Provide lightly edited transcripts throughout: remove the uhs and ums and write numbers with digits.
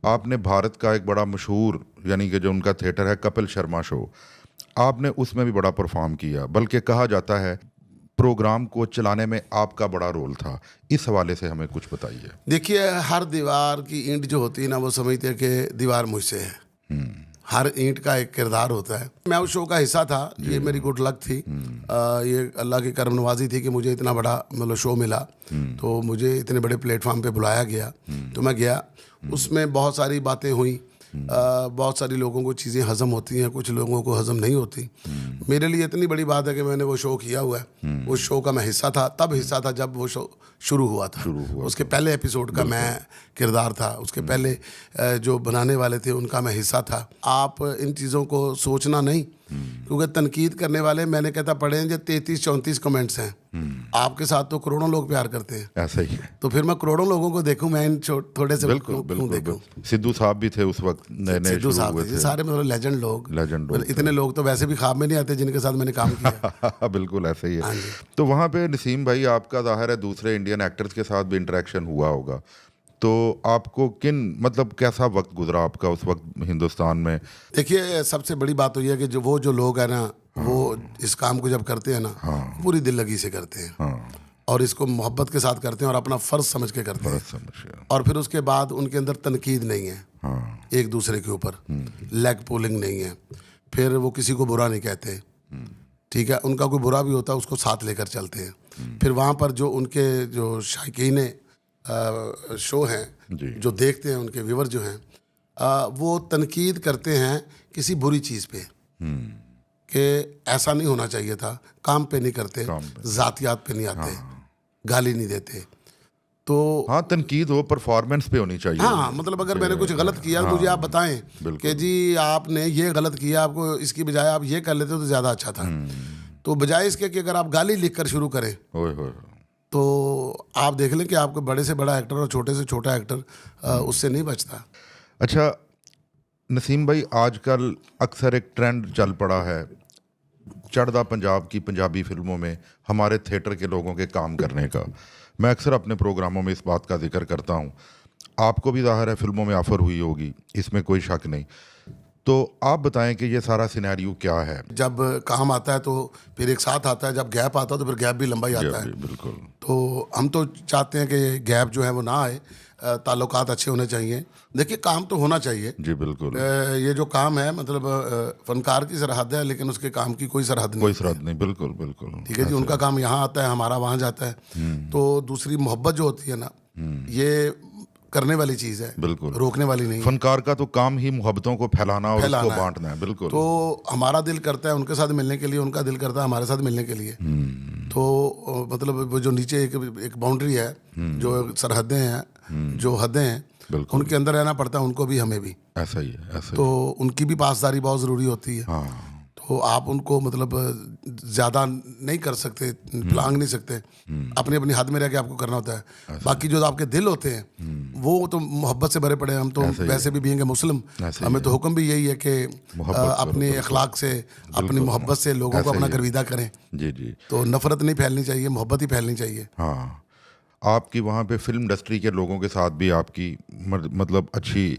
आपने भारत का एक बड़ा मशहूर यानी कि जो उनका थिएटर है कपिल शर्मा शो, आपने उसमें भी बड़ा परफॉर्म किया, बल्कि कहा जाता है प्रोग्राम को चलाने में आपका बड़ा रोल था। इस हवाले से हमें कुछ बताइए। देखिए, हर दीवार की ईंट जो होती है ना, वो समझते हैं कि दीवार मुझसे है। हर ईंट का एक किरदार होता है। मैं उस शो का हिस्सा था, ये मेरी गुड लक थी। ये अल्लाह की करम नवाजी थी कि मुझे इतना बड़ा मतलब शो मिला, तो मुझे इतने बड़े प्लेटफॉर्म पे बुलाया गया, तो मैं गया। उसमें बहुत सारी बातें हुई। बहुत सारी लोगों को चीज़ें हज़म होती हैं, कुछ लोगों को हज़म नहीं होती। मेरे लिए इतनी बड़ी बात है कि मैंने वो शो किया हुआ है। उस शो का मैं हिस्सा था, तब हिस्सा था जब वो शो शुरू हुआ था। उसके पहले एपिसोड का मैं किरदार था, उसके पहले जो बनाने वाले थे उनका मैं हिस्सा था। आप इन चीज़ों को सोचना नहीं, क्योंकि तनकीद करने वाले मैंने कहता पढ़े हैं जो 33-34 कमेंट्स हैं। आपके साथ तो करोड़ों लोग प्यार करते हैं, ऐसा ही है। तो फिर मैं करोड़ों लोगों को देखूं, मैं इन थोड़े से बिल्कुल क्यों देखूं? सिद्धू साहब भी थे उस वक्त, नए नए सिद्धू शुरू साहब हुए थे, थे। ये सारे मतलब लेजेंड लोग। लेजेंड इतने लोग तो वैसे भी ख्वाब में नहीं आते जिनके साथ मैंने काम किया। बिल्कुल ऐसे ही हाँ है। जी। तो वहाँ पे नसीम भाई, आपका ज़ाहिर है दूसरे इंडियन एक्टर्स के साथ भी इंटरेक्शन हुआ होगा, तो आपको मतलब कैसा वक्त गुजरा आपका उस वक्त हिंदुस्तान में? देखिए, सबसे बड़ी बात तो ये है कि जो लोग हैं ना, वो इस काम को जब करते हैं ना, पूरी दिल लगी से करते हैं, और इसको मोहब्बत के साथ करते हैं और अपना फ़र्ज समझ के करते हैं। और फिर उसके बाद उनके अंदर तनकीद नहीं है एक दूसरे के ऊपर, लेग पुलिंग नहीं है, फिर वो किसी को बुरा नहीं कहते। ठीक है, उनका कोई बुरा भी होता है उसको साथ लेकर चलते हैं। फिर वहाँ पर जो उनके जो शायकीन शो हैं, जो देखते हैं, उनके व्यूवर जो हैं, वो तनकीद करते हैं किसी बुरी चीज़ पे, कि ऐसा नहीं होना चाहिए था, काम पे नहीं करते, ज़ातियात पे नहीं आते, गाली नहीं देते। तो हाँ, तनकीद हो परफॉर्मेंस पे होनी चाहिए। हाँ, मतलब अगर मैंने कुछ गलत किया तो मुझे आप बताएं कि जी आपने ये गलत किया, आपको इसकी बजाय आप ये कर लेते तो ज़्यादा अच्छा था। तो बजाय इसके कि अगर आप गाली लिख कर शुरू करें, तो आप देख लें कि आपको बड़े से बड़ा एक्टर और छोटे से छोटा एक्टर उससे नहीं बचता। अच्छा नसीम भाई, आजकल अक्सर एक ट्रेंड चल पड़ा है चढ़दा पंजाब की पंजाबी फिल्मों में हमारे थिएटर के लोगों के काम करने का। मैं अक्सर अपने प्रोग्रामों में इस बात का जिक्र करता हूँ। आपको भी ज़ाहिर है फिल्मों में ऑफ़र हुई होगी, इसमें कोई शक नहीं। तो आप बताएं कि ये सारा सिनेरियो क्या है? जब काम आता है तो फिर एक साथ आता है, जब गैप आता है तो फिर गैप भी लंबा ही आता है। बिल्कुल। तो हम तो चाहते हैं कि गैप जो है वो ना आए, ताल्लुकात अच्छे होने चाहिए। देखिए, काम तो होना चाहिए जी बिल्कुल। ये जो काम है मतलब फनकार की सरहद है, लेकिन उसके काम की कोई सरहद नहीं। कोई सरहद नहीं, बिल्कुल बिल्कुल। ठीक है जी, उनका काम यहाँ आता है, हमारा वहाँ जाता है। तो दूसरी मोहब्बत जो होती है ना, ये करने वाली चीज़ है, बिल्कुल रोकने वाली नहीं। फनकार का तो काम ही मोहब्बतों को फैलाना और उसको बांटना है। बिल्कुल। तो हमारा दिल करता है उनके साथ मिलने के लिए, उनका दिल करता है हमारे साथ मिलने के लिए। तो मतलब वो जो नीचे एक बाउंड्री है, जो सरहदें हैं, जो हदें हैं, उनके अंदर रहना पड़ता है उनको भी, हमें भी। ऐसा ही है, ऐसा ही। तो उनकी भी पासदारी बहुत ज़रूरी होती है। तो आप उनको मतलब ज़्यादा नहीं कर सकते, लांग नहीं सकते, अपनी अपनी हद में रह के आपको करना होता है। बाकी जो आपके दिल होते हैं वो तो मोहब्बत से भरे पड़े हैं। हम तो वैसे भी बीइंग मुस्लिम, हमें तो हुक्म भी यही है कि अपने अखलाक से, अपनी मोहब्बत से लोगों को अपना गर्विदा करें। जी जी। तो नफरत नहीं फैलनी चाहिए, मोहब्बत ही फैलनी चाहिए। हाँ, आपकी वहाँ पे फिल्म इंडस्ट्री के लोगों के साथ भी आपकी मतलब अच्छी,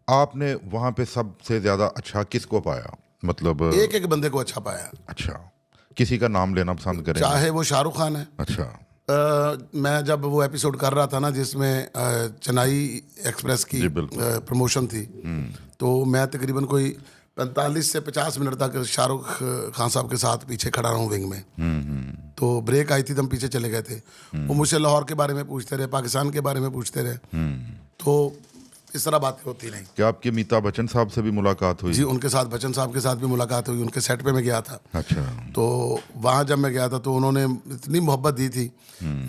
आपने वहाँ पे सबसे ज़्यादा अच्छा किसको पाया? मतलब एक बंदे को अच्छा पाया। अच्छा, किसी का नाम लेना पसंद करें? चाहे वो शाहरुख खान है। अच्छा। मैं जब वो एपिसोड कर रहा था ना, जिसमें चेन्नई एक्सप्रेस की प्रमोशन थी, तो मैं तकरीबन कोई 45 से 50 मिनट तक शाहरुख खान साहब के साथ पीछे खड़ा रहा हूँ विंग में। तो ब्रेक आई थी तो हम पीछे चले गए थे। वो मुझसे लाहौर के बारे में पूछते रहे, पाकिस्तान के बारे में पूछते रहे। तो इस तरह बातें होती नहीं। क्या आपकी अमिताभ बच्चन साहब से भी मुलाकात हुई? जी, उनके साथ, बच्चन साहब के साथ भी मुलाकात हुई, उनके सेट पे मैं गया था। अच्छा। तो वहाँ जब मैं गया था तो उन्होंने इतनी मोहब्बत दी थी।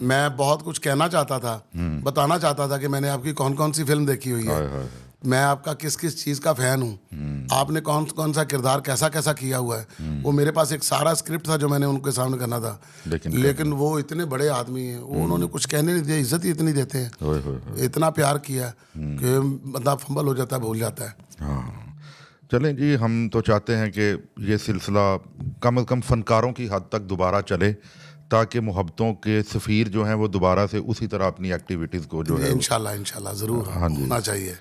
मैं बहुत कुछ कहना चाहता था, बताना चाहता था कि मैंने आपकी कौन कौन सी फिल्म देखी हुई है, मैं आपका किस किस चीज़ का फ़ैन हूँ, आपने कौन कौन सा किरदार कैसा कैसा किया हुआ है। वो मेरे पास एक सारा स्क्रिप्ट था जो मैंने उनके सामने करना था। लेकिन वो इतने बड़े आदमी हैं, वो उन्होंने कुछ कहने नहीं दिया, इज्जत ही इतनी देते हैं, इतना प्यार किया कि बंदा फंबल हो जाता है, भूल जाता है। हाँ, चलें जी, हम तो चाहते हैं कि ये सिलसिला कम से कम फ़नकारों की हद तक दोबारा चले, ताकि मोहब्बतों के सफ़ीर जो हैं वो दोबारा से उसी तरह अपनी एक्टिविटीज़ को जो है इंशाल्लाह ज़रूर होना चाहिए।